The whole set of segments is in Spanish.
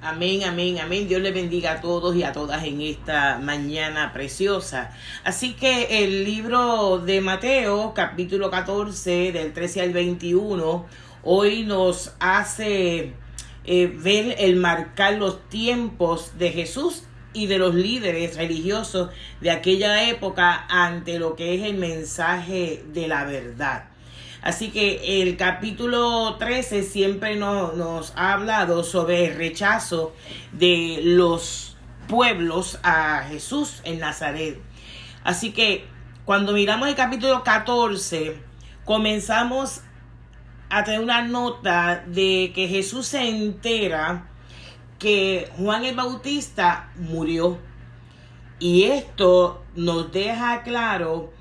Amén, amén, amén. Dios les bendiga a todos y a todas en esta mañana preciosa. Así que el libro de Mateo, capítulo 14, del 13 al 21, hoy nos hace ver el marcar los tiempos de Jesús y de los líderes religiosos de aquella época ante lo que es el mensaje de la verdad. Así que el capítulo 13 siempre nos ha hablado sobre el rechazo de los pueblos a Jesús en Nazaret. Así que cuando miramos el capítulo 14, comenzamos a tener una nota de que Jesús se entera que Juan el Bautista murió. Y esto nos deja claro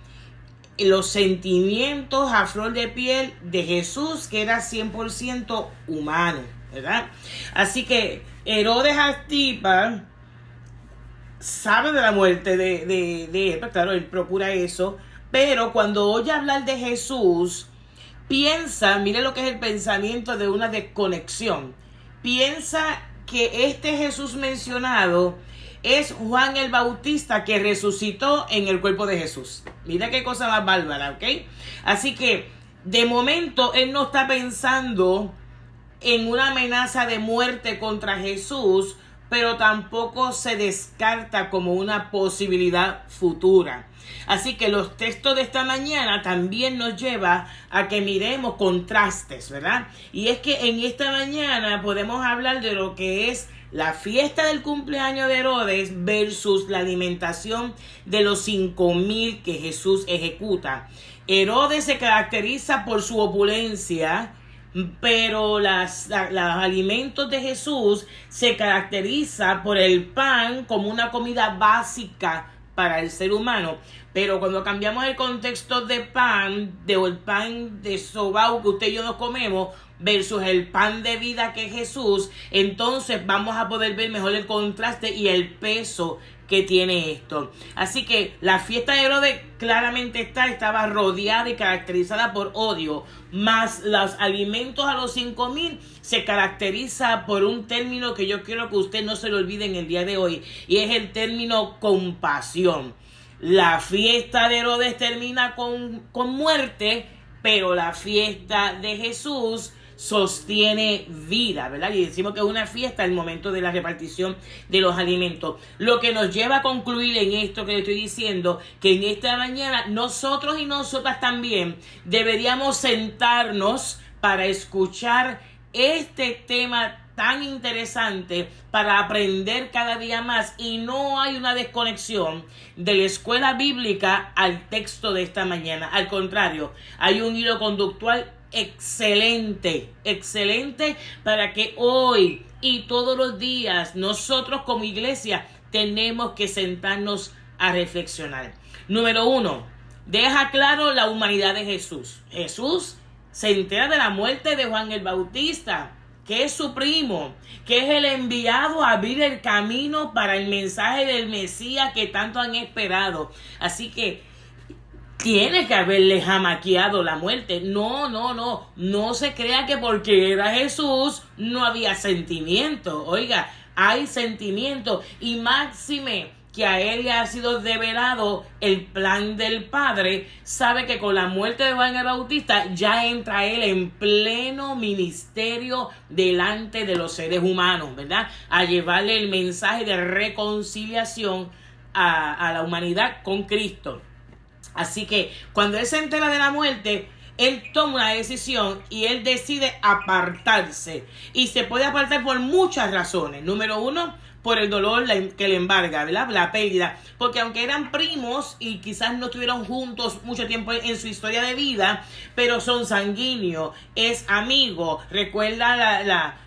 los sentimientos a flor de piel de Jesús, que era 100% humano, ¿verdad? Así que Herodes Antipas sabe de la muerte de él, pues claro, él procura eso, pero cuando oye hablar de Jesús, piensa, mire lo que es el pensamiento de una desconexión, piensa que este Jesús mencionado es Juan el Bautista que resucitó en el cuerpo de Jesús. Mira qué cosa más bárbara, ¿ok? Así que de momento él no está pensando en una amenaza de muerte contra Jesús, pero tampoco se descarta como una posibilidad futura. Así que los textos de esta mañana también nos lleva a que miremos contrastes, ¿verdad? Y es que en esta mañana podemos hablar de lo que es la fiesta del cumpleaños de Herodes versus la alimentación de los 5,000 que Jesús ejecuta. Herodes se caracteriza por su opulencia, pero los alimentos de Jesús se caracteriza por el pan como una comida básica para el ser humano. Pero cuando cambiamos el contexto de pan, el pan de sobao que usted y yo nos comemos, versus el pan de vida que es Jesús, entonces vamos a poder ver mejor el contraste y el peso que tiene esto. Así que la fiesta de Herodes claramente estaba rodeada y caracterizada por odio, más los alimentos a los 5,000 se caracteriza por un término que yo quiero que usted no se lo olvide en el día de hoy, y es el término compasión. La fiesta de Herodes termina con muerte, pero la fiesta de Jesús sostiene vida, ¿verdad? Y decimos que es una fiesta el momento de la repartición de los alimentos. Lo que nos lleva a concluir en esto que le estoy diciendo, que en esta mañana nosotros y nosotras también deberíamos sentarnos para escuchar este tema tan interesante, para aprender cada día más, y no hay una desconexión de la escuela bíblica al texto de esta mañana. Al contrario, hay un hilo conductual excelente para que hoy y todos los días nosotros como iglesia tenemos que sentarnos a reflexionar. Número 1, deja claro la humanidad de Jesús. Jesús se entera de la muerte de Juan el Bautista, que es su primo, que es el enviado a abrir el camino para el mensaje del Mesías que tanto han esperado. Así que tiene que haberle jamaqueado la muerte. No se crea que porque era Jesús no había sentimiento. Oiga, hay sentimiento, y máxime que a él le ha sido develado el plan del Padre. Sabe que con la muerte de Juan el Bautista ya entra él en pleno ministerio delante de los seres humanos, ¿verdad? A llevarle el mensaje de reconciliación a la humanidad con Cristo. Así que cuando él se entera de la muerte, él toma una decisión y él decide apartarse. Y se puede apartar por muchas razones. Número 1, por el dolor que le embarga, ¿verdad? La pérdida. Porque aunque eran primos y quizás no estuvieron juntos mucho tiempo en su historia de vida, pero son sanguíneos, es amigo. Recuerda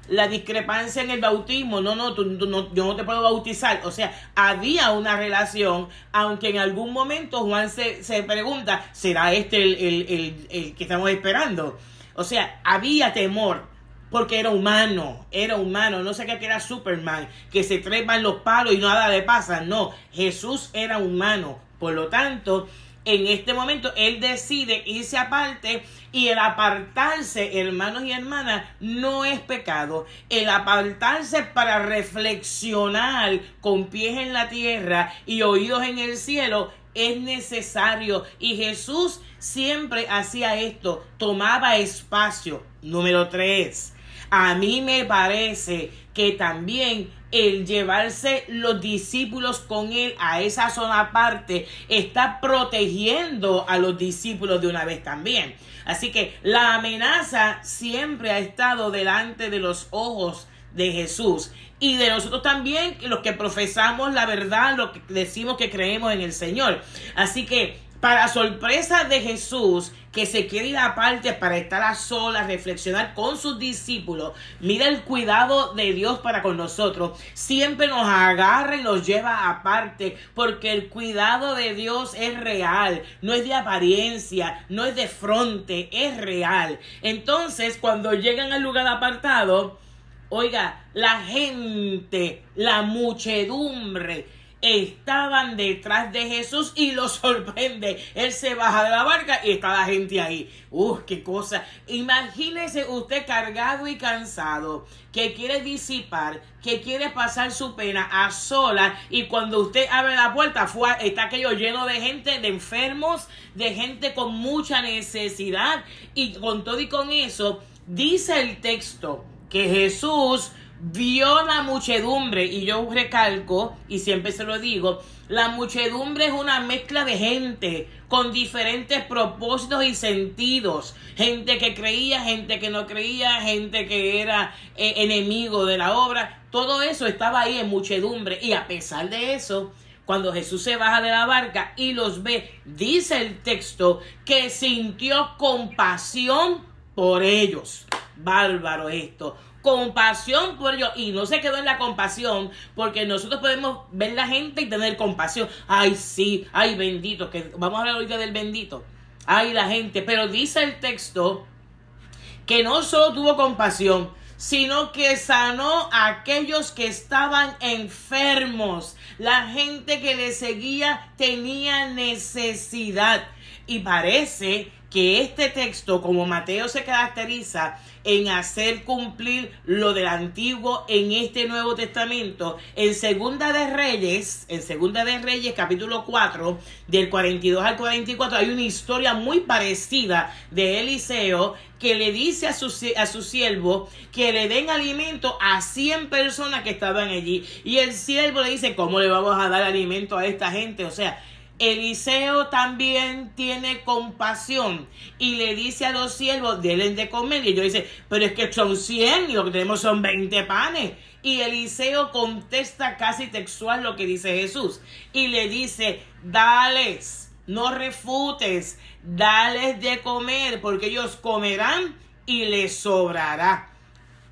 la discrepancia en el bautismo. Yo no te puedo bautizar. O sea, había una relación, aunque en algún momento Juan se pregunta, ¿será este el que estamos esperando? O sea, había temor. Porque era humano, no sé qué, que era Superman, que se trepa en los palos y nada le pasa. No, Jesús era humano. Por lo tanto, en este momento él decide irse aparte, y el apartarse, hermanos y hermanas, no es pecado. El apartarse para reflexionar con pies en la tierra y oídos en el cielo es necesario, y Jesús siempre hacía esto, tomaba espacio. Número 3, a mí me parece que también el llevarse los discípulos con él a esa zona aparte está protegiendo a los discípulos de una vez también. Así que la amenaza siempre ha estado delante de los ojos de Jesús y de nosotros también, los que profesamos la verdad, los que decimos que creemos en el Señor. Así que, para sorpresa de Jesús, que se quiere ir aparte para estar a solas, reflexionar con sus discípulos, mira el cuidado de Dios para con nosotros. Siempre nos agarra y nos lleva aparte, porque el cuidado de Dios es real, no es de apariencia, no es de fronte, es real. Entonces, cuando llegan al lugar apartado, oiga, la gente, la muchedumbre, estaban detrás de Jesús y lo sorprende. Él se baja de la barca y está la gente ahí. ¡Qué cosa! Imagínese usted cargado y cansado, que quiere disipar, que quiere pasar su pena a solas, y cuando usted abre la puerta, está aquello lleno de gente, de enfermos, de gente con mucha necesidad, y con todo y con eso, dice el texto que Jesús vio la muchedumbre, y yo recalco, y siempre se lo digo, la muchedumbre es una mezcla de gente con diferentes propósitos y sentidos, gente que creía, gente que no creía, gente que era enemigo de la obra, todo eso estaba ahí en muchedumbre, y a pesar de eso, cuando Jesús se baja de la barca y los ve, dice el texto que sintió compasión por ellos. Bárbaro esto. Compasión por ellos, y no se quedó en la compasión, porque nosotros podemos ver la gente y tener compasión. Ay, sí, ay, bendito, que vamos a hablar ahorita del bendito. Ay, la gente, pero dice el texto que no solo tuvo compasión, sino que sanó a aquellos que estaban enfermos. La gente que le seguía tenía necesidad, y parece que este texto, como Mateo se caracteriza en hacer cumplir lo del Antiguo en este Nuevo Testamento, en Segunda de Reyes capítulo 4, del 42 al 44, hay una historia muy parecida de Eliseo, que le dice a su siervo que le den alimento a 100 personas que estaban allí, y el siervo le dice: ¿cómo le vamos a dar alimento a esta gente? O sea, Eliseo también tiene compasión y le dice a los siervos: denle de comer. Y ellos dicen: pero es que son 100 y lo que tenemos son 20 panes. Y Eliseo contesta casi textual lo que dice Jesús y le dice: dales, no refutes, dales de comer, porque ellos comerán y les sobrará.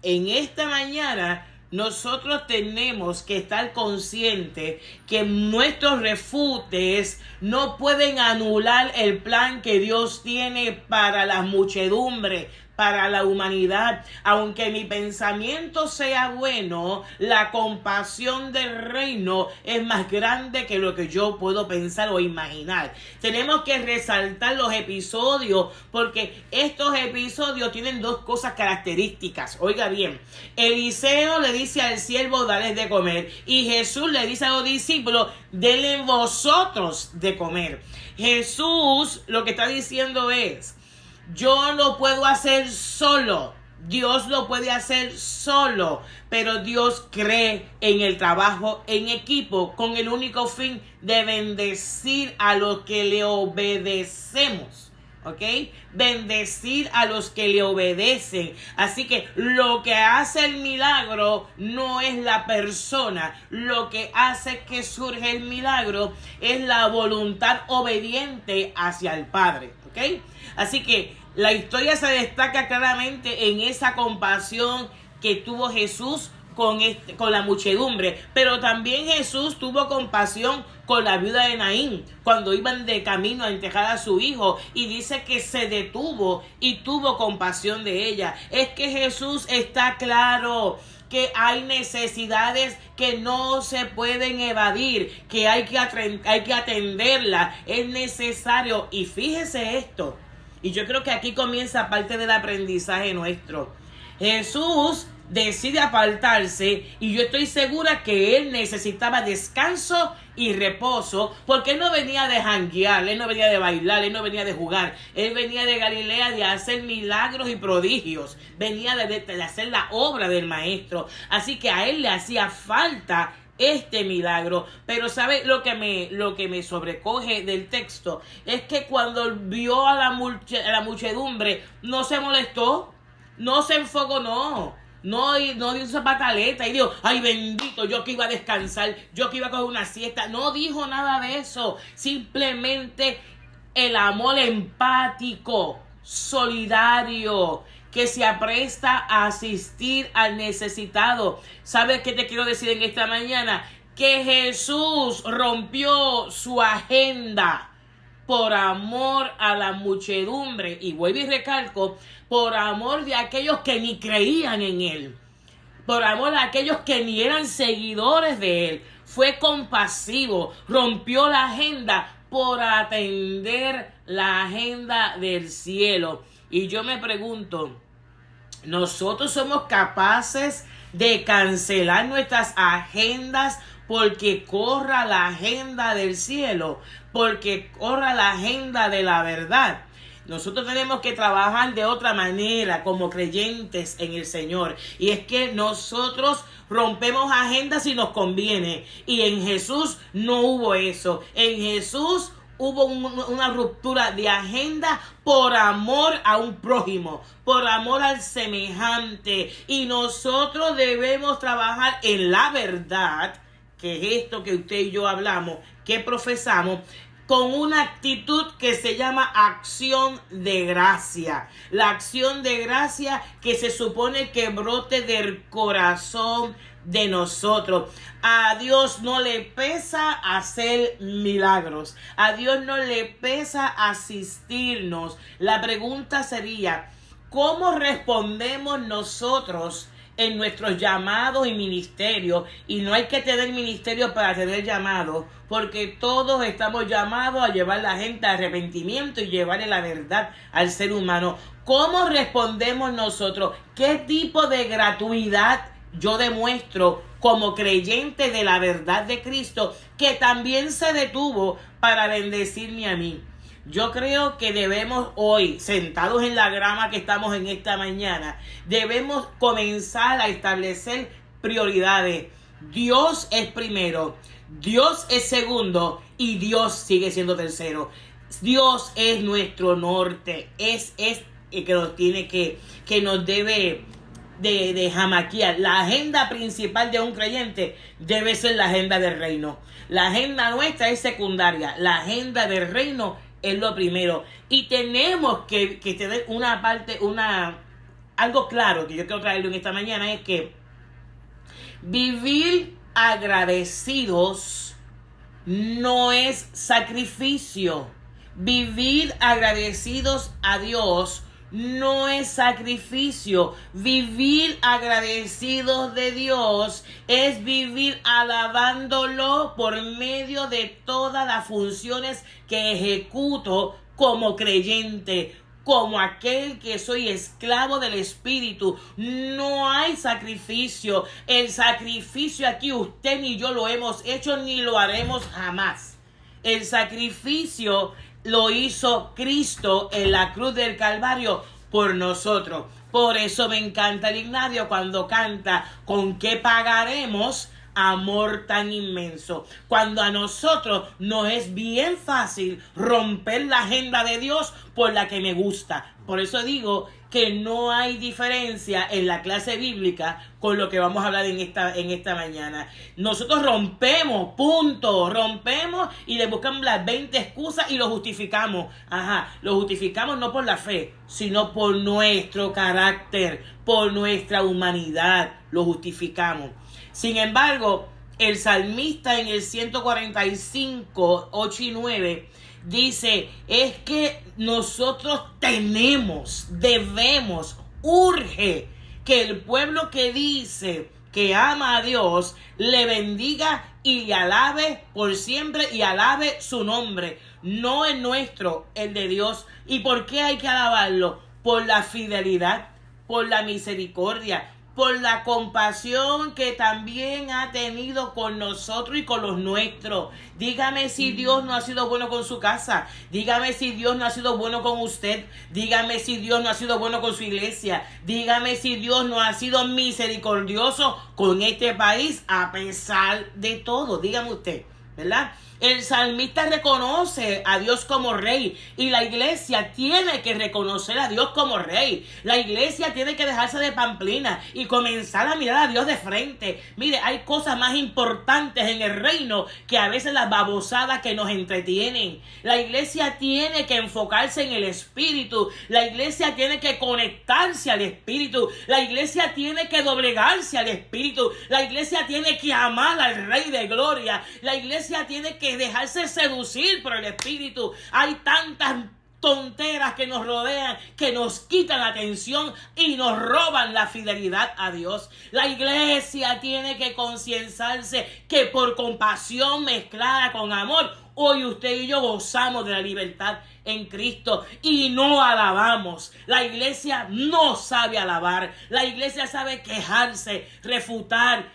En esta mañana nosotros tenemos que estar conscientes que nuestros refutes no pueden anular el plan que Dios tiene para la muchedumbre, para la humanidad. Aunque mi pensamiento sea bueno, la compasión del reino es más grande que lo que yo puedo pensar o imaginar. Tenemos que resaltar los episodios, porque estos episodios tienen dos cosas características. Oiga bien, Eliseo le dice al siervo: dale de comer, y Jesús le dice a los discípulos: denle vosotros de comer. Jesús lo que está diciendo es: yo lo puedo hacer solo, Dios lo puede hacer solo, pero Dios cree en el trabajo en equipo con el único fin de bendecir a los que le obedecemos. ¿Ok? Bendecir a los que le obedecen. Así que lo que hace el milagro no es la persona. Lo que hace que surja el milagro es la voluntad obediente hacia el Padre. ¿Ok? Así que la historia se destaca claramente en esa compasión que tuvo Jesús con la muchedumbre, pero también Jesús tuvo compasión con la viuda de Naín cuando iban de camino a enterrar a su hijo, y dice que se detuvo y tuvo compasión de ella. Es que Jesús está claro que hay necesidades que no se pueden evadir, que hay que atenderlas. Es necesario. Y fíjese esto. Y yo creo que aquí comienza parte del aprendizaje nuestro. Jesús decide apartarse y yo estoy segura que él necesitaba descanso y reposo, porque él no venía de janguear, él no venía de bailar, él no venía de jugar, él venía de Galilea de hacer milagros y prodigios, venía de hacer la obra del maestro, así que a él le hacía falta este milagro. Pero ¿sabe lo que me sobrecoge del texto? Es que cuando vio a la muchedumbre no se molestó, no se enfocó, no hizo pataleta y dijo, ay bendito, yo que iba a descansar, yo que iba a coger una siesta. No dijo nada de eso. Simplemente el amor empático, solidario, que se apresta a asistir al necesitado. ¿Sabes qué te quiero decir en esta mañana? Que Jesús rompió su agenda por amor a la muchedumbre, y vuelvo y recalco, por amor de aquellos que ni creían en él, por amor a aquellos que ni eran seguidores de él. Fue compasivo, rompió la agenda por atender la agenda del cielo. Y yo me pregunto, ¿nosotros somos capaces de cancelar nuestras agendas porque corra la agenda del cielo, porque corra la agenda de la verdad? Nosotros tenemos que trabajar de otra manera como creyentes en el Señor. Y es que nosotros rompemos agendas si nos conviene. Y en Jesús no hubo eso. En Jesús hubo una ruptura de agenda por amor a un prójimo, por amor al semejante. Y nosotros debemos trabajar en la verdad, que es esto que usted y yo hablamos, que profesamos, con una actitud que se llama acción de gracia. La acción de gracia que se supone que brote del corazón de nosotros. A Dios no le pesa hacer milagros. A Dios no le pesa asistirnos. La pregunta sería, ¿cómo respondemos nosotros en nuestros llamados y ministerios? Y no hay que tener ministerio para tener llamados, porque todos estamos llamados a llevar la gente al arrepentimiento y llevarle la verdad al ser humano. ¿Cómo respondemos nosotros? ¿Qué tipo de gratuidad yo demuestro como creyente de la verdad de Cristo, que también se detuvo para bendecirme a mí? Yo creo que debemos hoy, sentados en la grama que estamos en esta mañana, debemos comenzar a establecer prioridades. Dios es primero, Dios es segundo y Dios sigue siendo tercero. Dios es nuestro norte, es el que nos tiene que nos debe de jamaquear. La agenda principal de un creyente debe ser la agenda del reino. La agenda nuestra es secundaria, la agenda del reino es lo primero. Y tenemos que tener algo claro que yo quiero traerlo en esta mañana, es que vivir agradecidos no es sacrificio. Vivir agradecidos a Dios no es sacrificio. Vivir agradecidos de Dios es vivir alabándolo por medio de todas las funciones que ejecuto como creyente, como aquel que soy esclavo del Espíritu. No hay sacrificio. El sacrificio aquí usted ni yo lo hemos hecho ni lo haremos jamás. El sacrificio lo hizo Cristo en la cruz del Calvario por nosotros. Por eso me encanta el Ignacio cuando canta, ¿con qué pagaremos amor tan inmenso? Cuando a nosotros nos es bien fácil romper la agenda de Dios por la que me gusta. Por eso digo que no hay diferencia en la clase bíblica con lo que vamos a hablar en esta mañana. Nosotros rompemos, punto, rompemos y le buscamos las 20 excusas y lo justificamos. Lo justificamos no por la fe, sino por nuestro carácter, por nuestra humanidad, lo justificamos. Sin embargo, el salmista en el 145, 8 y 9 dice, es que nosotros debemos, urge que el pueblo que dice que ama a Dios le bendiga y le alabe por siempre y alabe su nombre. No el nuestro, el de Dios. ¿Y por qué hay que alabarlo? Por la fidelidad, por la misericordia, por la compasión que también ha tenido con nosotros y con los nuestros. Dígame si Dios no ha sido bueno con su casa. Dígame si Dios no ha sido bueno con usted. Dígame si Dios no ha sido bueno con su iglesia. Dígame si Dios no ha sido misericordioso con este país a pesar de todo. Dígame usted, ¿verdad? El salmista reconoce a Dios como rey y la iglesia tiene que reconocer a Dios como rey. La iglesia tiene que dejarse de pamplina y comenzar a mirar a Dios de frente. Mire, hay cosas más importantes en el reino que a veces las babosadas que nos entretienen. La iglesia tiene que enfocarse en el Espíritu. La iglesia tiene que conectarse al Espíritu. La iglesia tiene que doblegarse al Espíritu. La iglesia tiene que amar al Rey de Gloria. La iglesia tiene que dejarse seducir por el Espíritu. Hay tantas tonteras que nos rodean, que nos quitan la atención y nos roban la fidelidad a Dios. La iglesia tiene que concienzarse que por compasión mezclada con amor, hoy usted y yo gozamos de la libertad en Cristo y no alabamos. La iglesia no sabe alabar. La iglesia sabe quejarse, refutar,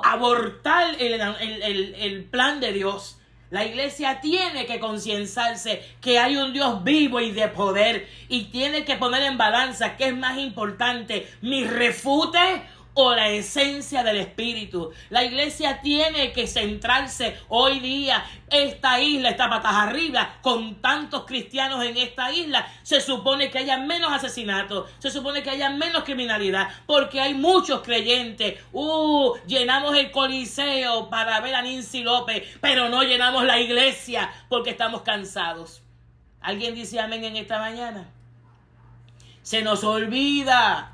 abortar el plan de Dios. La iglesia tiene que concienzarse que hay un Dios vivo y de poder y tiene que poner en balanza qué es más importante, mi refute o la esencia del Espíritu. La iglesia tiene que centrarse hoy día. Esta isla está patas arriba con tantos cristianos en esta isla. Se supone que haya menos asesinatos, se supone que haya menos criminalidad, porque hay muchos creyentes. Llenamos el Coliseo para ver a Nancy López, pero no llenamos la iglesia porque estamos cansados. ¿Alguien dice amén en esta mañana? Se nos olvida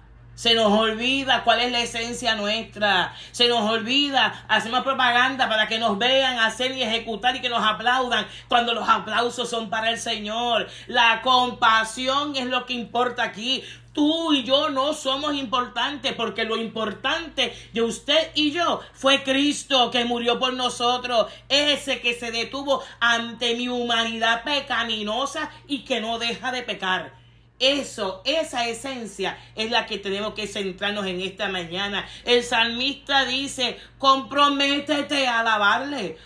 cuál es la esencia nuestra. Se nos olvida, hacemos propaganda para que nos vean hacer y ejecutar y que nos aplaudan, cuando los aplausos son para el Señor. La compasión es lo que importa aquí. Tú y yo no somos importantes, porque lo importante de usted y yo fue Cristo, que murió por nosotros, ese que se detuvo ante mi humanidad pecaminosa y que no deja de pecar. Esa esencia es la que tenemos que centrarnos en esta mañana. El salmista dice: comprométete a alabarle,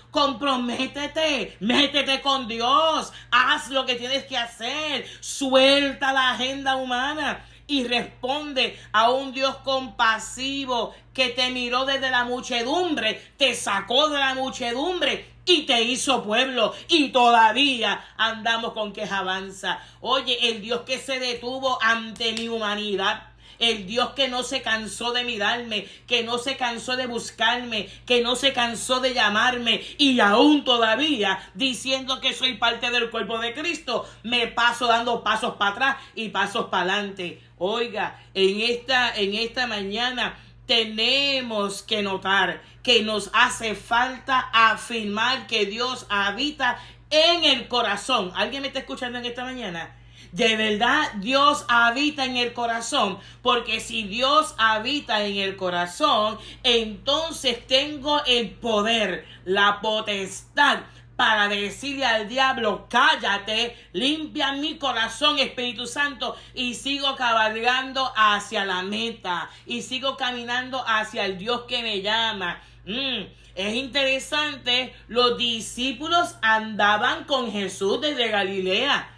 métete con Dios, haz lo que tienes que hacer, suelta la agenda humana y responde a un Dios compasivo que te miró desde la muchedumbre, te sacó de la muchedumbre y te hizo pueblo, y todavía andamos con quejanza. Oye, el Dios que se detuvo ante mi humanidad, el Dios que no se cansó de mirarme, que no se cansó de buscarme, que no se cansó de llamarme, y aún todavía diciendo que soy parte del cuerpo de Cristo, me paso dando pasos para atrás y pasos para adelante. Oiga, en esta mañana tenemos que notar que nos hace falta afirmar que Dios habita en el corazón. ¿Alguien me está escuchando en esta mañana? De verdad, Dios habita en el corazón, porque si Dios habita en el corazón, entonces tengo el poder, la potestad para decirle al diablo: cállate, limpia mi corazón, Espíritu Santo, y sigo cabalgando hacia la meta, y sigo caminando hacia el Dios que me llama. Es interesante, los discípulos andaban con Jesús desde Galilea,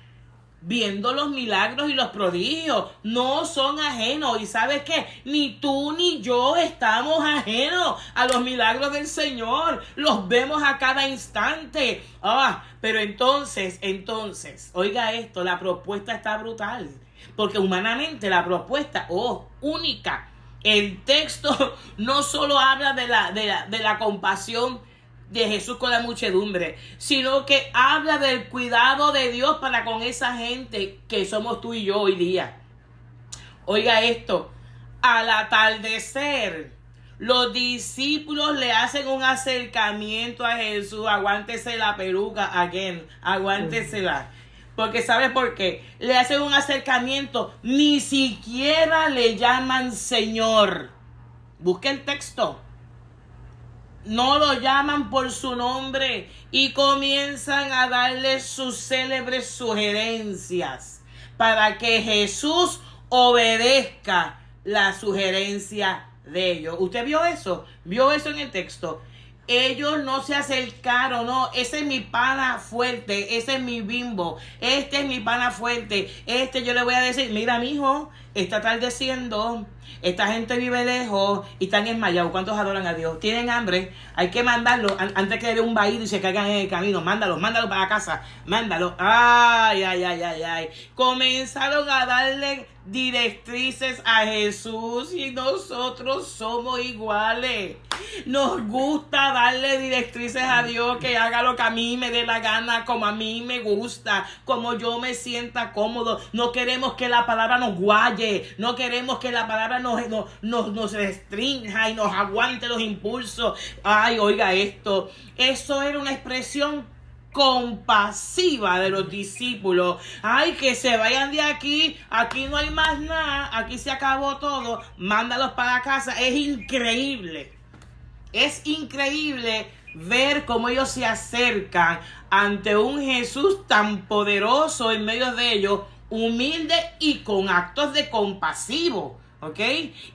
viendo los milagros y los prodigios. No son ajenos. ¿Y sabes qué? Ni tú ni yo estamos ajenos a los milagros del Señor. Los vemos a cada instante. Pero entonces, oiga esto, la propuesta está brutal. Porque humanamente la propuesta, única. El texto no solo habla de la compasión de Jesús con la muchedumbre, sino que habla del cuidado de Dios para con esa gente que somos tú y yo hoy día. Oiga esto, al atardecer, los discípulos le hacen un acercamiento a Jesús. Aguántese la peluca, aguántesela. Porque ¿sabe por qué? Le hacen un acercamiento, ni siquiera le llaman Señor. Busque el texto. No lo llaman por su nombre y comienzan a darle sus célebres sugerencias para que Jesús obedezca la sugerencia de ellos. ¿Usted vio eso? ¿Vio eso en el texto? Ellos no se acercaron, no, ese es mi pana fuerte, ese es mi bimbo, este es mi pana fuerte, yo le voy a decir, mira mijo, está atardeciendo, esta gente vive lejos y están desmayados. ¿Cuántos adoran a Dios? Tienen hambre, hay que mandarlos antes que le dé un vaído y se caigan en el camino. Mándalos para casa, mándalos. Ay. Comenzaron a darle directrices a Jesús y nosotros somos iguales. Nos gusta darle directrices a Dios, que haga lo que a mí me dé la gana, como a mí me gusta, como yo me sienta cómodo. No queremos que la palabra nos guaye, no queremos que la palabra nos restrinja y nos aguante los impulsos. Ay, oiga esto, eso era una expresión compasiva de los discípulos. Ay, que se vayan de aquí no hay más nada, aquí se acabó todo, mándalos para casa. Es increíble ver cómo ellos se acercan ante un Jesús tan poderoso en medio de ellos, humilde y con actos de compasivo. ¿Ok?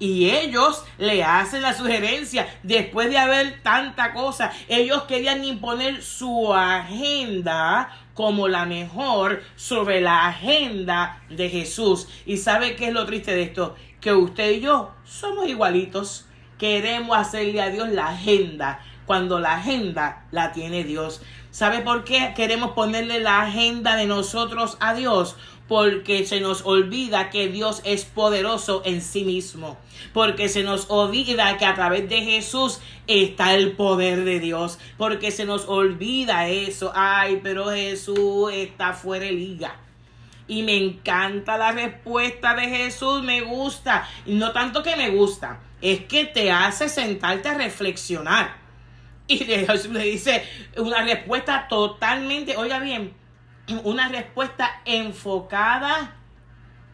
Y ellos le hacen la sugerencia, después de haber tanta cosa, ellos querían imponer su agenda como la mejor sobre la agenda de Jesús. ¿Y sabe qué es lo triste de esto? Que usted y yo somos igualitos. Queremos hacerle a Dios la agenda, cuando la agenda la tiene Dios. ¿Sabe por qué queremos ponerle la agenda de nosotros a Dios? Porque se nos olvida que Dios es poderoso en sí mismo. Porque se nos olvida que a través de Jesús está el poder de Dios. Porque se nos olvida eso. Ay, pero Jesús está fuera de liga. Y me encanta la respuesta de Jesús, me gusta. Y no tanto que me gusta, es que te hace sentarte a reflexionar. Y Jesús le dice una respuesta totalmente, oiga bien, una respuesta enfocada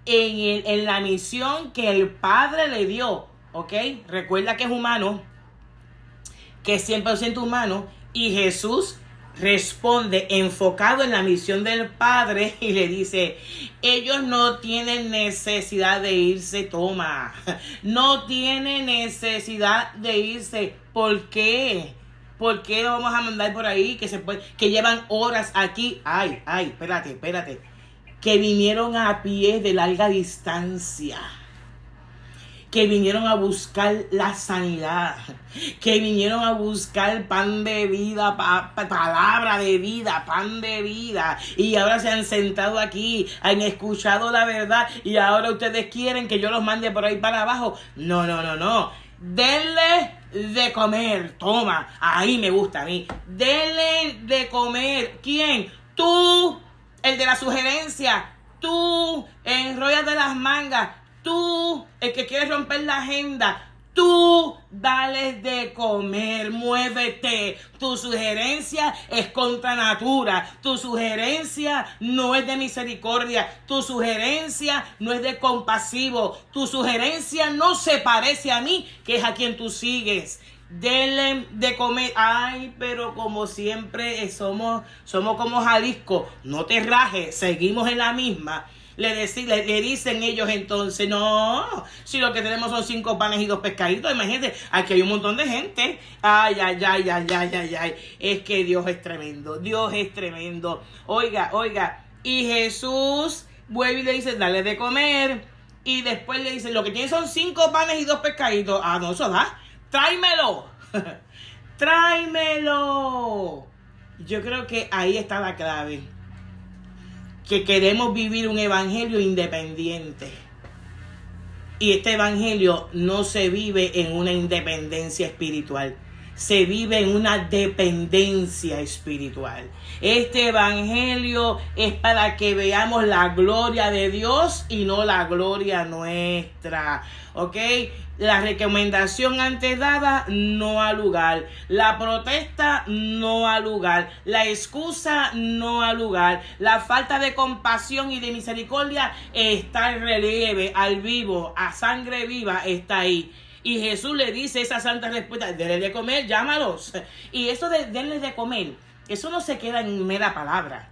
en la misión que el Padre le dio, ¿ok? Recuerda que es humano, que es 100% humano, y Jesús responde enfocado en la misión del Padre y le dice, ellos no tienen necesidad de irse, toma, no tienen necesidad de irse. ¿Por qué? ¿Por qué lo vamos a mandar por ahí? Que llevan horas aquí. Ay, espérate. Que vinieron a pie de larga distancia. Que vinieron a buscar la sanidad. Que vinieron a buscar pan de vida, palabra de vida, pan de vida. Y ahora se han sentado aquí, han escuchado la verdad. Y ahora ustedes quieren que yo los mande por ahí para abajo. No. Denle de comer, toma, ahí me gusta a mí. Denle de comer. ¿Quién? Tú, el de la sugerencia. Tú, enrollas de las mangas. Tú, el que quiere romper la agenda. Tú, dales de comer, muévete. Tu sugerencia es contra natura. Tu sugerencia no es de misericordia. Tu sugerencia no es de compasivo. Tu sugerencia no se parece a mí, que es a quien tú sigues. Denle de comer. Ay, pero como siempre somos como Jalisco. No te rajes, seguimos en la misma. Le dicen ellos entonces, no, si lo que tenemos son 5 panes y 2 pescaditos, imagínate, aquí hay un montón de gente. Ay, es que Dios es tremendo. Oiga, y Jesús vuelve y le dice, dale de comer, y después le dice, lo que tiene son 5 panes y 2 pescaditos. Ah, no, eso da, tráemelo. Yo creo que ahí está la clave. Que queremos vivir un evangelio independiente. Y este evangelio no se vive en una independencia espiritual. Se vive en una dependencia espiritual. Este evangelio es para que veamos la gloria de Dios y no la gloria nuestra. ¿Ok? La recomendación antes dada no ha lugar. La protesta no ha lugar. La excusa no ha lugar. La falta de compasión y de misericordia está en relieve, al vivo, a sangre viva está ahí. Y Jesús le dice esa santa respuesta: denle de comer, llámalos. Y eso de denle de comer, eso no se queda en mera palabra.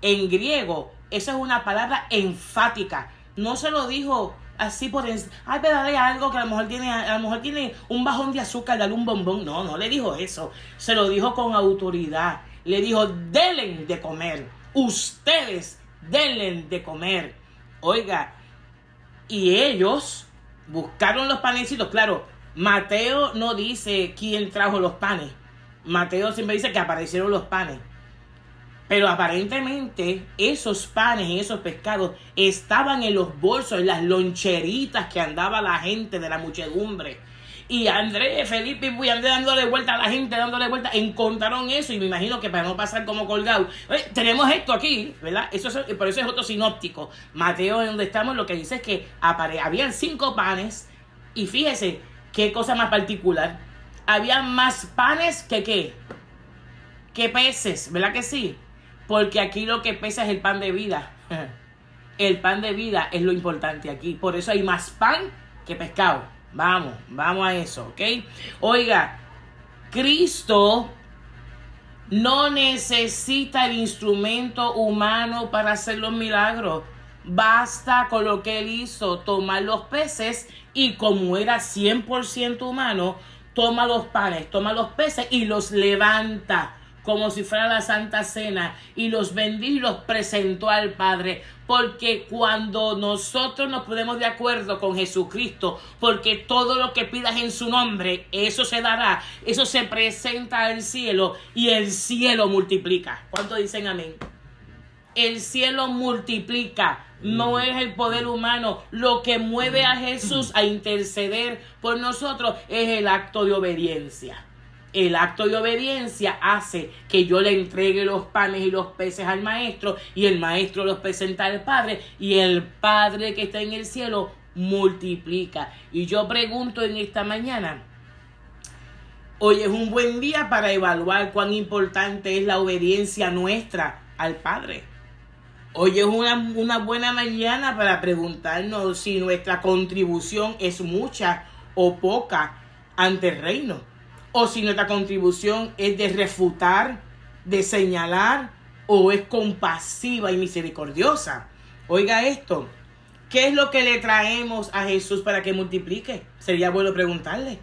En griego, esa es una palabra enfática. No se lo dijo así por ay, pero dale algo que a lo mejor tiene un bajón de azúcar, dale un bombón. No le dijo eso. Se lo dijo con autoridad. Le dijo: denle de comer. Ustedes denle de comer. Oiga, y ellos buscaron los panecitos. Claro, Mateo no dice quién trajo los panes. Mateo siempre dice que aparecieron los panes. Pero aparentemente esos panes y esos pescados estaban en los bolsos, en las loncheritas que andaba la gente de la muchedumbre. Y Andrés, Felipe y Andrés dándole vuelta a la gente, encontraron eso. Y me imagino que para no pasar como colgado, tenemos esto aquí, ¿verdad? Por eso es otro sinóptico. Mateo, en donde estamos, lo que dice es que habían 5 panes. Y fíjese, qué cosa más particular. Había más panes que peces, ¿verdad que sí? Porque aquí lo que pesa es el pan de vida. El pan de vida es lo importante aquí. Por eso hay más pan que pescado. Vamos a eso, ¿ok? Oiga, Cristo no necesita el instrumento humano para hacer los milagros. Basta con lo que él hizo: tomar los peces, y como era 100% humano, toma los panes, toma los peces y los levanta como si fuera la Santa Cena, y los bendijo y los presentó al Padre. Porque cuando nosotros nos ponemos de acuerdo con Jesucristo, porque todo lo que pidas en su nombre, eso se dará, eso se presenta al cielo, y el cielo multiplica. ¿Cuántos dicen amén? El cielo multiplica, no es el poder humano. Lo que mueve a Jesús a interceder por nosotros es el acto de obediencia. El acto de obediencia hace que yo le entregue los panes y los peces al maestro, y el maestro los presenta al Padre, y el Padre que está en el cielo multiplica. Y yo pregunto en esta mañana, hoy es un buen día para evaluar cuán importante es la obediencia nuestra al Padre. Hoy es una buena mañana para preguntarnos si nuestra contribución es mucha o poca ante el reino. O si nuestra contribución es de refutar, de señalar, o es compasiva y misericordiosa. Oiga esto, ¿qué es lo que le traemos a Jesús para que multiplique? Sería bueno preguntarle,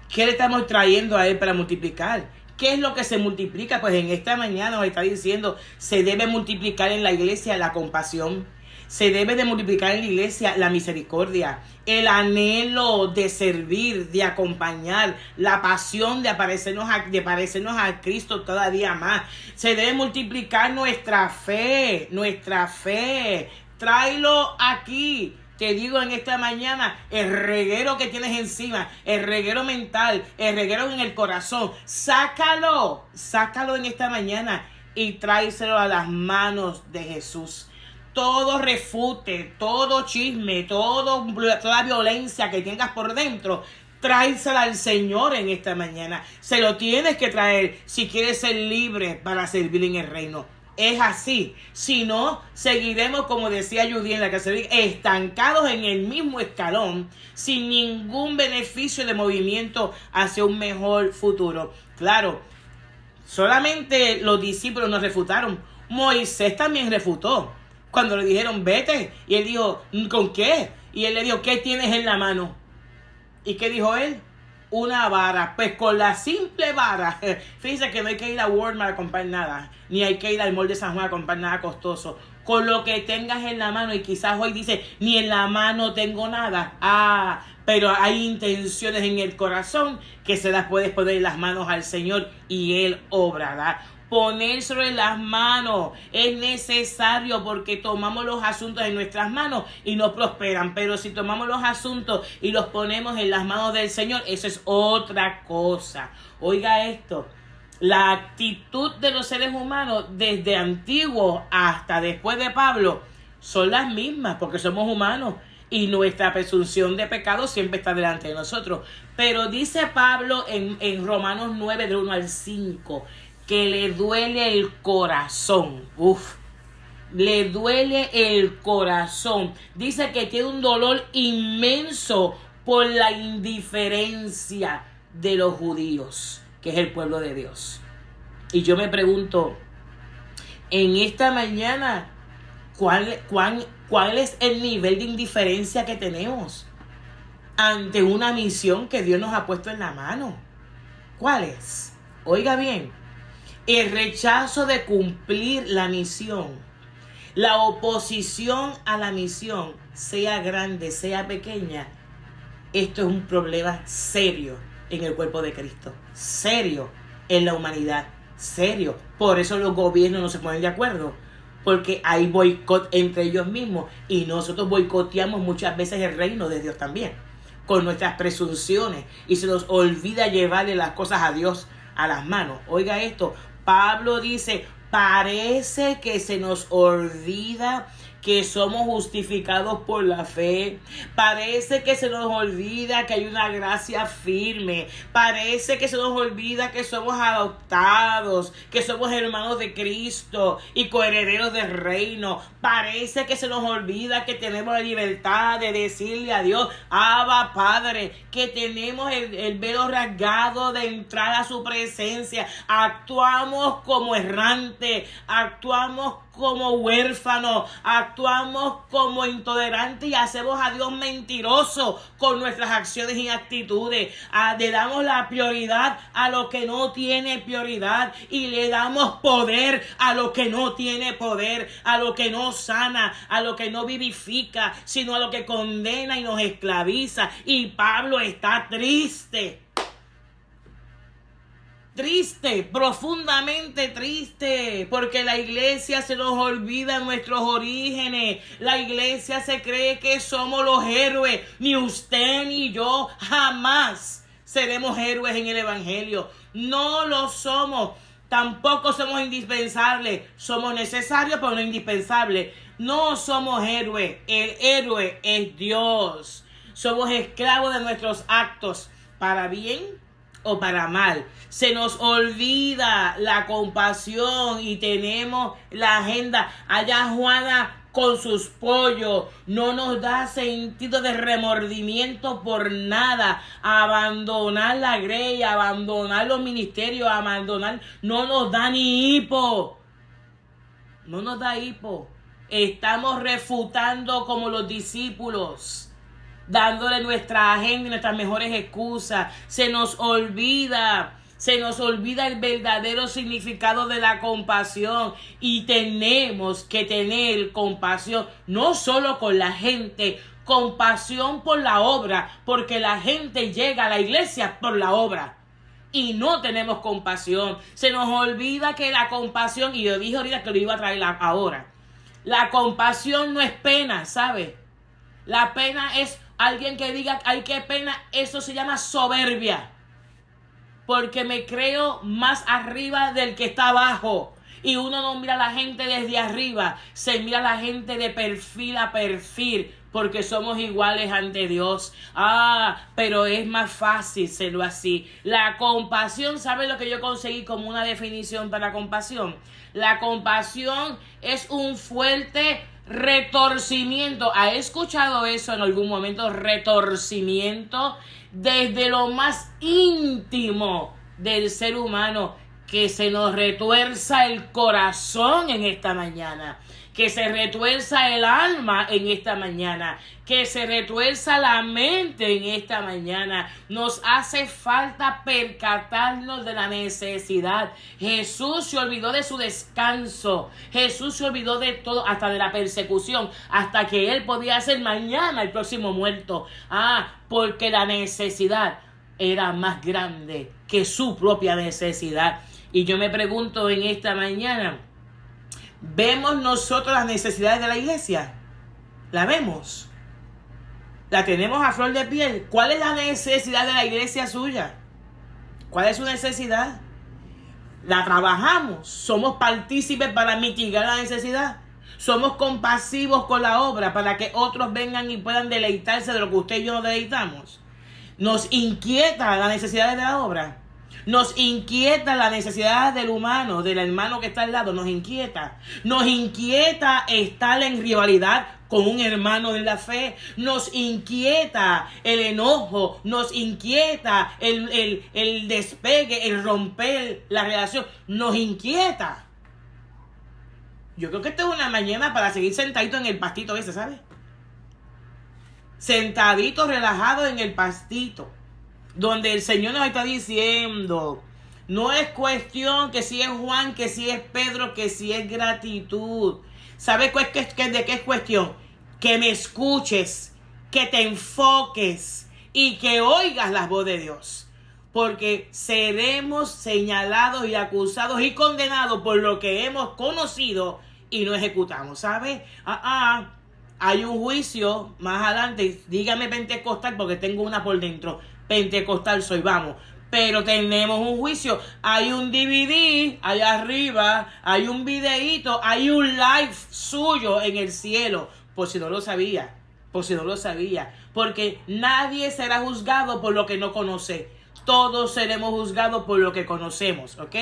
¿qué le estamos trayendo a Él para multiplicar? ¿Qué es lo que se multiplica? Pues en esta mañana nos está diciendo, se debe multiplicar en la iglesia la compasión. Se debe de multiplicar en la iglesia la misericordia, el anhelo de servir, de acompañar, la pasión de parecernos a Cristo cada día más. Se debe multiplicar nuestra fe. Tráelo aquí. Te digo en esta mañana, el reguero que tienes encima, el reguero mental, el reguero en el corazón, sácalo en esta mañana y tráeselo a las manos de Jesús. Todo refute, todo chisme, toda violencia que tengas por dentro, tráesela al Señor en esta mañana. Se lo tienes que traer si quieres ser libre para servir en el reino. Es así. Si no, seguiremos, como decía Judy en la casa, estancados en el mismo escalón, sin ningún beneficio de movimiento hacia un mejor futuro. Claro, solamente los discípulos nos refutaron. Moisés también refutó. Cuando le dijeron, vete, y él dijo, ¿con qué? Y él le dijo, ¿qué tienes en la mano? ¿Y qué dijo él? Una vara. Pues con la simple vara, fíjense que no hay que ir a Walmart a comprar nada, ni hay que ir al mall de San Juan a comprar nada costoso. Con lo que tengas en la mano, y quizás hoy dice, ni en la mano tengo nada. Pero hay intenciones en el corazón que se las puedes poner en las manos al Señor y Él obrará. Ponérselo en las manos es necesario, porque tomamos los asuntos en nuestras manos y no prosperan. Pero si tomamos los asuntos y los ponemos en las manos del Señor, eso es otra cosa. Oiga esto, la actitud de los seres humanos desde antiguo hasta después de Pablo son las mismas, porque somos humanos y nuestra presunción de pecado siempre está delante de nosotros. Pero dice Pablo en Romanos 9, del 1 al 5, que le duele el corazón. Le duele el corazón. Dice que tiene un dolor inmenso por la indiferencia de los judíos, que es el pueblo de Dios. Y yo me pregunto, en esta mañana, ¿cuál es el nivel de indiferencia que tenemos ante una misión que Dios nos ha puesto en la mano? ¿Cuál es? Oiga bien, el rechazo de cumplir la misión, la oposición a la misión, sea grande, sea pequeña, esto es un problema serio en el cuerpo de Cristo, serio en la humanidad, serio. Por eso los gobiernos no se ponen de acuerdo, porque hay boicot entre ellos mismos y nosotros boicoteamos muchas veces el reino de Dios también, con nuestras presunciones, y se nos olvida llevarle las cosas a Dios a las manos. Oiga esto, Pablo dice, parece que se nos olvida que somos justificados por la fe. Parece que se nos olvida que hay una gracia firme. Parece que se nos olvida que somos adoptados, que somos hermanos de Cristo y coherederos del reino. Parece que se nos olvida que tenemos la libertad de decirle a Dios, Abba Padre, que tenemos el velo rasgado de entrar a su presencia. Actuamos como errantes, actuamos como huérfanos, actuamos como intolerantes y hacemos a Dios mentiroso con nuestras acciones y actitudes. Le damos la prioridad a lo que no tiene prioridad y le damos poder a lo que no tiene poder, a lo que no sana, a lo que no vivifica, sino a lo que condena y nos esclaviza. Y Pablo está triste. Triste, profundamente triste, porque la iglesia se nos olvida nuestros orígenes. La iglesia se cree que somos los héroes. Ni usted ni yo jamás seremos héroes en el evangelio. No lo somos. Tampoco somos indispensables. Somos necesarios, pero no indispensables. No somos héroes. El héroe es Dios. Somos esclavos de nuestros actos, para bien o para mal. Se nos olvida la compasión y tenemos la agenda. Allá Juana con sus pollos. No nos da sentido de remordimiento por nada. Abandonar la grey, abandonar los ministerios, abandonar. No nos da ni hipo. No nos da hipo. Estamos refutando como los discípulos, dándole nuestra agenda y nuestras mejores excusas. Se nos olvida el verdadero significado de la compasión, y tenemos que tener compasión no solo con la gente, compasión por la obra, porque la gente llega a la iglesia por la obra y no tenemos compasión. Se nos olvida que la compasión, y yo dije ahorita que lo iba a traer ahora, la compasión no es pena, ¿sabe? La pena es alguien que diga, ay, qué pena, eso se llama soberbia. Porque me creo más arriba del que está abajo. Y uno no mira a la gente desde arriba, se mira a la gente de perfil a perfil, porque somos iguales ante Dios. Pero es más fácil serlo así. La compasión, ¿sabe lo que yo conseguí como una definición para compasión? La compasión es un fuerte retorcimiento. ¿Ha escuchado eso en algún momento? Retorcimiento desde lo más íntimo del ser humano. Que se nos retuerza el corazón en esta mañana, que se retuerza el alma en esta mañana, que se retuerza la mente en esta mañana. Nos hace falta percatarnos de la necesidad. Jesús se olvidó de su descanso. Jesús se olvidó de todo, hasta de la persecución, hasta que Él podía ser mañana el próximo muerto. Porque la necesidad era más grande que su propia necesidad. Y yo me pregunto en esta mañana, ¿vemos nosotros las necesidades de la iglesia? ¿La vemos? ¿La tenemos a flor de piel? ¿Cuál es la necesidad de la iglesia suya? ¿Cuál es su necesidad? ¿La trabajamos? ¿Somos partícipes para mitigar la necesidad? ¿Somos compasivos con la obra para que otros vengan y puedan deleitarse de lo que usted y yo nos deleitamos? ¿Nos inquieta la necesidad de la obra? Nos inquieta la necesidad del humano, del hermano que está al lado. Nos inquieta estar en rivalidad con un hermano en la fe. Nos inquieta el enojo, nos inquieta el despegue, el romper la relación. Nos inquieta. Yo creo que esta es una mañana para seguir sentadito en el pastito ese, ¿sabes? Sentadito, relajado en el pastito. Donde el Señor nos está diciendo, no es cuestión que si es Juan, que si es Pedro, que si es gratitud. ¿Sabes de qué es cuestión? Que me escuches, que te enfoques y que oigas la voz de Dios. Porque seremos señalados y acusados y condenados por lo que hemos conocido y no ejecutamos, ¿sabes? Hay un juicio más adelante. Dígame pentecostal porque tengo una por dentro. Pentecostal soy, vamos. Pero tenemos un juicio. Hay un DVD allá arriba. Hay un videíto. Hay un live suyo en el cielo. Por si no lo sabía. Porque nadie será juzgado por lo que no conoce. Todos seremos juzgados por lo que conocemos. ¿Ok?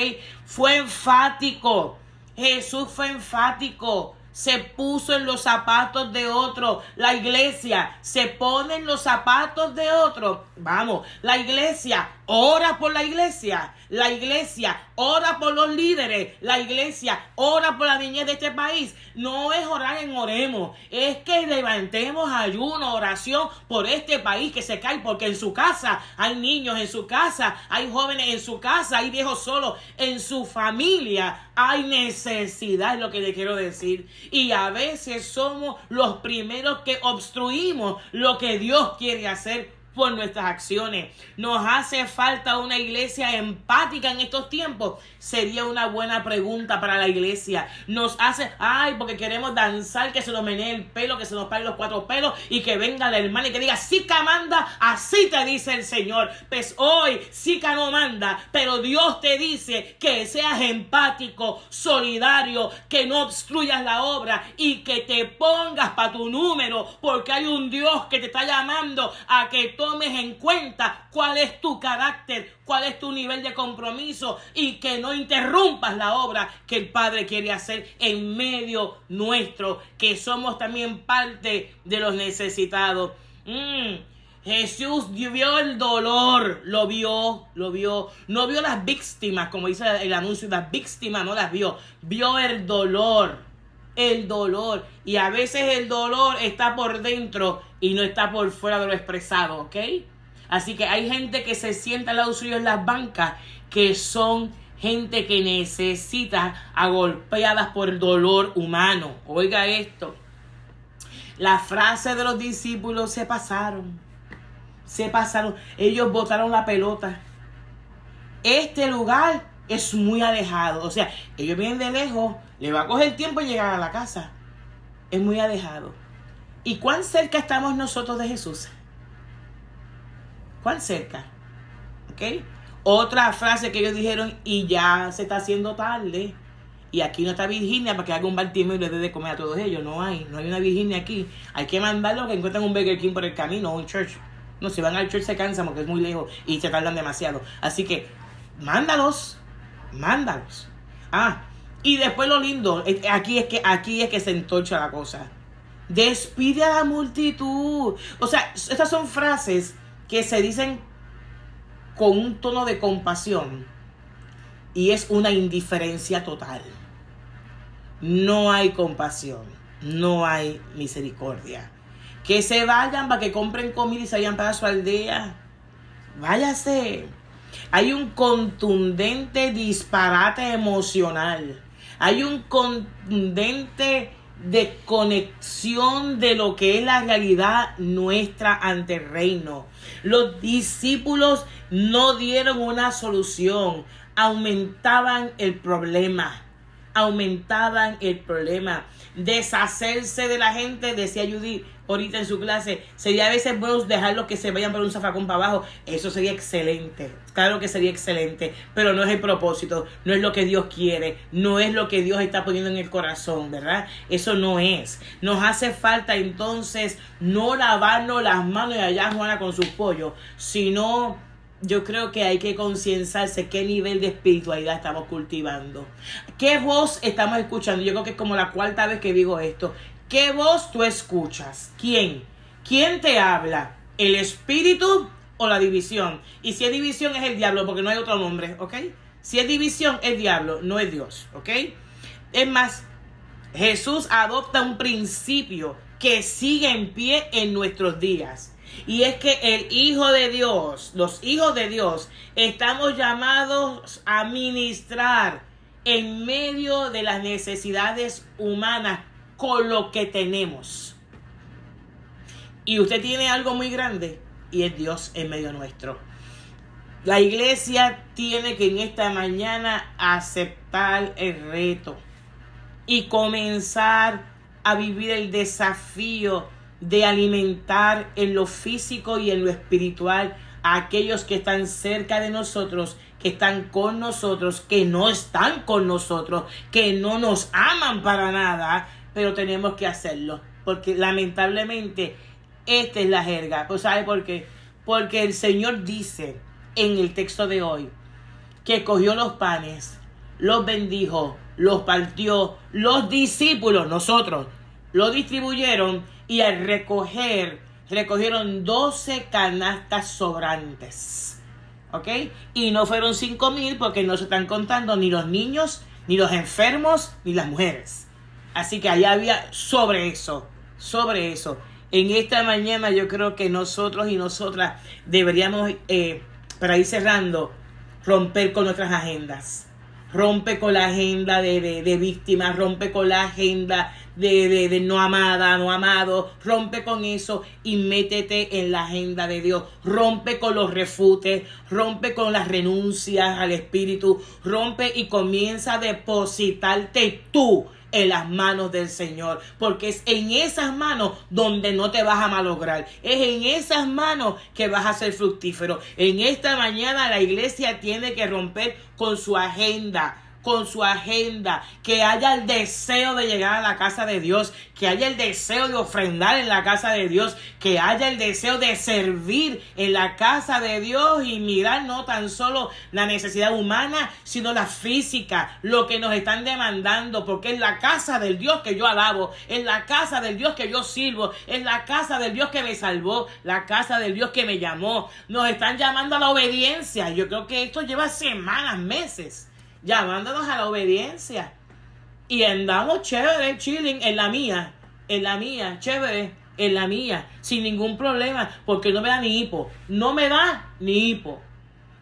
Fue enfático. Jesús fue enfático. Se puso en los zapatos de otro. La iglesia se pone en los zapatos de otro. Vamos, la iglesia ora por la iglesia. La iglesia ora por los líderes. La iglesia ora por la niñez de este país. No es orar en oremos. Es que levantemos ayuno, oración por este país que se cae. Porque en su casa hay niños, en su casa hay jóvenes, en su casa hay viejos solos. En su familia hay necesidad, es lo que le quiero decir. Y a veces somos los primeros que obstruimos lo que Dios quiere hacer por nuestras acciones. Nos hace falta una iglesia empática en estos tiempos. Sería una buena pregunta para la iglesia. Nos hace, porque queremos danzar, que se nos menee el pelo, que se nos paren los 4 pelos y que venga la hermana y que diga, Sica manda, así te dice el Señor. Pues hoy Sica no manda, pero Dios te dice que seas empático, solidario, que no obstruyas la obra y que te pongas para tu número, porque hay un Dios que te está llamando a que tomes en cuenta cuál es tu carácter, cuál es tu nivel de compromiso y que no interrumpas la obra que el Padre quiere hacer en medio nuestro, que somos también parte de los necesitados. Jesús vio el dolor, lo vio, no vio las víctimas, como dice el anuncio, las víctimas no las vio el dolor, y a veces el dolor está por dentro y no está por fuera de lo expresado, ¿ok? Así que hay gente que se sienta al lado suyo en las bancas, que son gente que necesita agolpeadas por el dolor humano. Oiga esto, la frase de los discípulos se pasaron, ellos botaron la pelota. Este lugar es muy alejado, o sea, ellos vienen de lejos, le va a coger tiempo llegar a la casa, es muy alejado. ¿Y cuán cerca estamos nosotros de Jesús? ¿Cuán cerca? ¿Ok? Otra frase que ellos dijeron, y ya se está haciendo tarde, y aquí no está Virginia para que haga un Bartimeo y le dé de comer a todos ellos. No hay una Virginia aquí. Hay que mandarlos que encuentren un Burger King por el camino o un church. No, si van al church se cansan porque es muy lejos y se tardan demasiado. Así que, mándalos. Y después lo lindo, aquí es que se entorcha la cosa. Despide a la multitud. O sea, estas son frases que se dicen con un tono de compasión y es una indiferencia total. No hay compasión, no hay misericordia. Que se vayan para que compren comida y se vayan para su aldea. Váyase. Hay un contundente disparate emocional. Hay un contundente desconexión de lo que es la realidad nuestra ante el reino. Los discípulos no dieron una solución, aumentaban el problema. Deshacerse de la gente, decía Judy ahorita en su clase, sería a veces bueno dejarlos que se vayan por un zafacón para abajo. Eso sería excelente, claro que sería excelente, pero no es el propósito, no es lo que Dios quiere, no es lo que Dios está poniendo en el corazón, ¿verdad? Eso no es. Nos hace falta entonces no lavarnos las manos y allá Juana con sus pollos, sino yo creo que hay que concienciarse qué nivel de espiritualidad estamos cultivando. ¿Qué voz estamos escuchando? Yo creo que es como la 4ª vez que digo esto. ¿Qué voz tú escuchas? ¿Quién? ¿Quién te habla? ¿El espíritu o la división? Y si es división es el diablo, porque no hay otro nombre, ¿ok? Si es división es diablo, no es Dios, ¿ok? Es más, Jesús adopta un principio que sigue en pie en nuestros días. Y es que el Hijo de Dios, los hijos de Dios, estamos llamados a ministrar en medio de las necesidades humanas con lo que tenemos. Y usted tiene algo muy grande y es Dios en medio nuestro. La iglesia tiene que en esta mañana aceptar el reto y comenzar a vivir el desafío de alimentar en lo físico y en lo espiritual a aquellos que están cerca de nosotros, que están con nosotros, que no están con nosotros, que no nos aman para nada, pero tenemos que hacerlo, porque lamentablemente esta es la jerga. Pues ¿sabe por qué? Porque el Señor dice en el texto de hoy que cogió los panes, los bendijo, los partió, los discípulos, nosotros, lo distribuyeron y al recogieron 12 canastas sobrantes. ¿Ok? Y no fueron 5,000 porque no se están contando ni los niños, ni los enfermos, ni las mujeres. Así que allá había sobre eso. En esta mañana yo creo que nosotros y nosotras deberíamos, para ir cerrando, romper con nuestras agendas. Rompe con la agenda de víctimas, rompe con la agenda de no amada, no amado, rompe con eso y métete en la agenda de Dios. Rompe con los refutes, rompe con las renuncias al espíritu, rompe y comienza a depositarte tú en las manos del Señor, porque es en esas manos donde no te vas a malograr, es en esas manos que vas a ser fructífero. En esta mañana la iglesia tiene que romper con su agenda, que haya el deseo de llegar a la casa de Dios, que haya el deseo de ofrendar en la casa de Dios, que haya el deseo de servir en la casa de Dios y mirar no tan solo la necesidad humana, sino la física, lo que nos están demandando, porque es la casa del Dios que yo alabo, es la casa del Dios que yo sirvo, es la casa del Dios que me salvó, la casa del Dios que me llamó. Nos están llamando a la obediencia. Yo creo que esto lleva semanas, meses, llamándonos a la obediencia. Y andamos chévere, chilling, en la mía, chévere, en la mía, sin ningún problema, porque no me da ni hipo.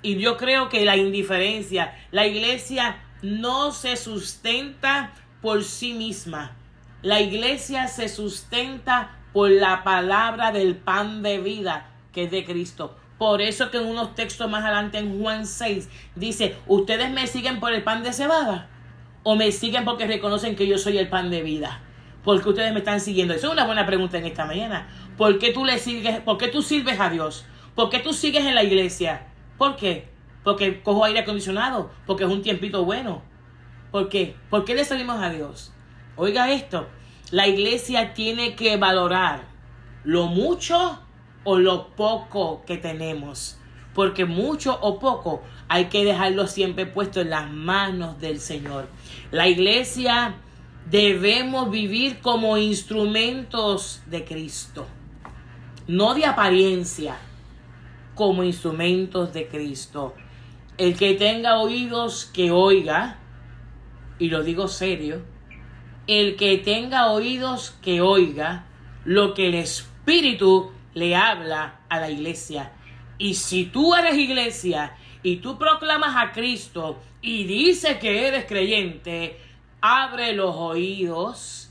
Y yo creo que la indiferencia, la iglesia no se sustenta por sí misma. La iglesia se sustenta por la palabra del pan de vida, que es de Cristo. Por eso que en unos textos más adelante en Juan 6 dice, ¿ustedes me siguen por el pan de cebada? ¿O me siguen porque reconocen que yo soy el pan de vida? ¿Por qué ustedes me están siguiendo? Esa es una buena pregunta en esta mañana. ¿Por qué tú le sigues? ¿Por qué tú sirves a Dios? ¿Por qué tú sigues en la iglesia? ¿Por qué? Porque cojo aire acondicionado, porque es un tiempito bueno. ¿Por qué? ¿Por qué le servimos a Dios? Oiga esto, la iglesia tiene que valorar lo mucho o lo poco que tenemos, porque mucho o poco hay que dejarlo siempre puesto en las manos del Señor. La iglesia debemos vivir como instrumentos de Cristo, no de apariencia, como instrumentos de Cristo. El que tenga oídos que oiga, y lo digo serio, el que tenga oídos que oiga lo que el Espíritu le habla a la iglesia. Y si tú eres iglesia y tú proclamas a Cristo y dices que eres creyente, abre los oídos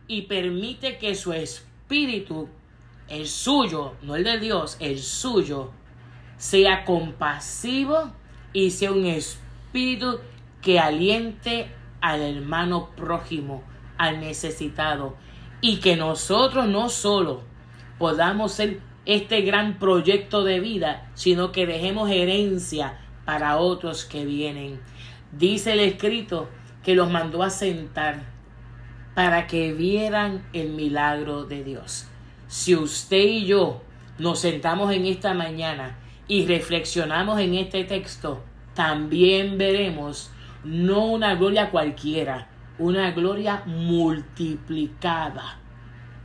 y permite que su espíritu, el suyo, no el de Dios, el suyo, sea compasivo y sea un espíritu que aliente al hermano prójimo, al necesitado, y que nosotros no solo podamos ser este gran proyecto de vida, sino que dejemos herencia para otros que vienen. Dice el escrito que los mandó a sentar para que vieran el milagro de Dios. Si usted y yo nos sentamos en esta mañana y reflexionamos en este texto, también veremos no una gloria cualquiera, una gloria multiplicada,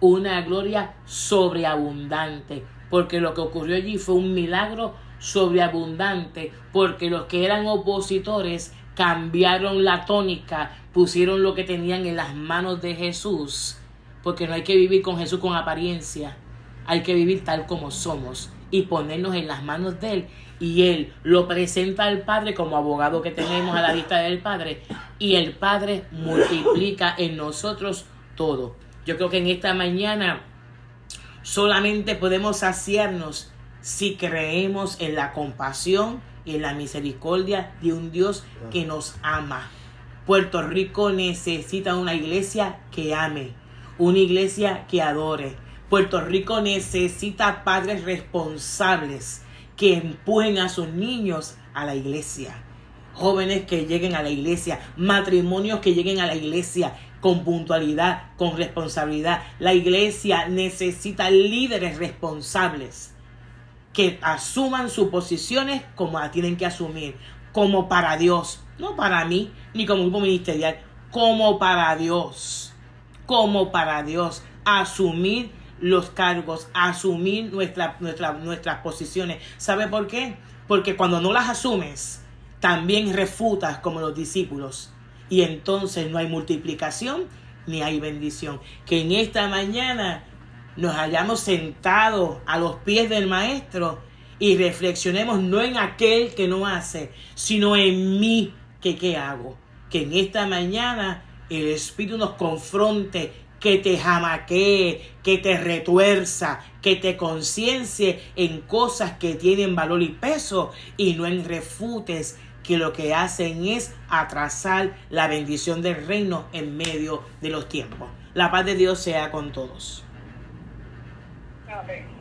una gloria sobreabundante, porque lo que ocurrió allí fue un milagro sobreabundante, porque los que eran opositores cambiaron la tónica, pusieron lo que tenían en las manos de Jesús, porque no hay que vivir con Jesús con apariencia, hay que vivir tal como somos y ponernos en las manos de Él, y Él lo presenta al Padre como abogado que tenemos a la vista del Padre, y el Padre multiplica en nosotros todo. Yo creo que en esta mañana solamente podemos saciarnos si creemos en la compasión y en la misericordia de un Dios que nos ama. Puerto Rico necesita una iglesia que ame, una iglesia que adore. Puerto Rico necesita padres responsables que empujen a sus niños a la iglesia. Jóvenes que lleguen a la iglesia, matrimonios que lleguen a la iglesia con puntualidad, con responsabilidad. La iglesia necesita líderes responsables que asuman sus posiciones como las tienen que asumir, como para Dios, no para mí, ni como grupo ministerial, como para Dios, asumir los cargos, asumir nuestras posiciones. ¿Sabe por qué? Porque cuando no las asumes, también refutas como los discípulos, y entonces no hay multiplicación ni hay bendición. Que en esta mañana nos hayamos sentado a los pies del Maestro y reflexionemos no en aquel que no hace, sino en mí, que qué hago. Que en esta mañana el Espíritu nos confronte, que te jamaquee, que te retuerza, que te conciencie en cosas que tienen valor y peso, y no en refutes que lo que hacen es atrasar la bendición del reino en medio de los tiempos. La paz de Dios sea con todos. Amén.